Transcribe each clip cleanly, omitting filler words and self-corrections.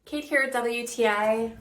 Kate here at WTI,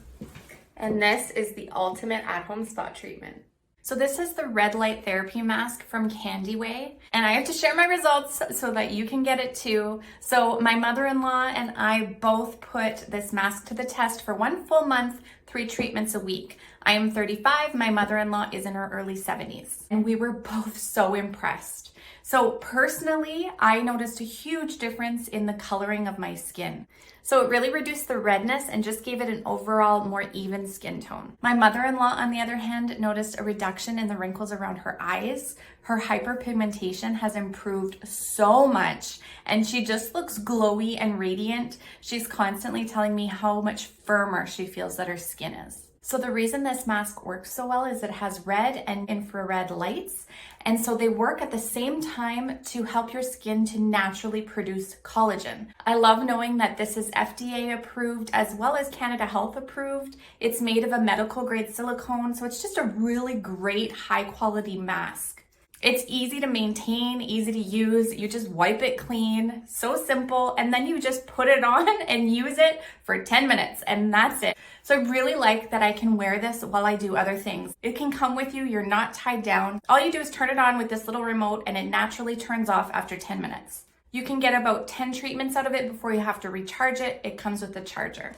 and this is the ultimate at-home spot treatment. So this is the red light therapy mask from Kandyway, and I have to share my results so that you can get it too. So my mother-in-law and I both put this mask to the test for 1 full month, 3 treatments a week. I am 35, my mother-in-law is in her early 70s, and we were both so impressed. So personally, I noticed a huge difference in the coloring of my skin. So it really reduced the redness and just gave it an overall more even skin tone. My mother-in-law, on the other hand, noticed a reduction in the wrinkles around her eyes. Her hyperpigmentation has improved so much, and she just looks glowy and radiant. She's constantly telling me how much firmer she feels that her skin is. So the reason this mask works so well is it has red and infrared lights, and so they work at the same time to help your skin to naturally produce collagen. I love knowing that this is FDA approved as well as Canada Health approved. It's made of a medical grade silicone, so it's just a really great high quality mask. It's easy to maintain, easy to use. You just wipe it clean, so simple, and then you just put it on and use it for 10 minutes, and that's it. So I really like that I can wear this while I do other things. It can come with you, you're not tied down. All you do is turn it on with this little remote and it naturally turns off after 10 minutes. You can get about 10 treatments out of it before you have to recharge it. It comes with a charger.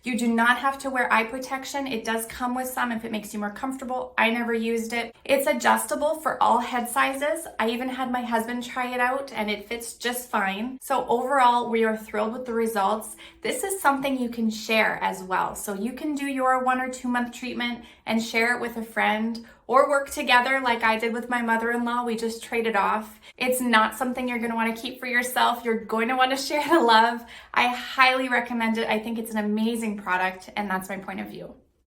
You do not have to wear eye protection. It does come with some if it makes you more comfortable. I never used it. It's adjustable for all head sizes. I even had my husband try it out and it fits just fine. So overall, we are thrilled with the results. This is something you can share as well. So you can do your 1 or 2 month treatment and share it with a friend, or work together like I did with my mother-in-law. We just traded off. It's not something you're gonna wanna keep for yourself. You're going to wanna share the love. I highly recommend it. I think it's an amazing product, and that's my point of view.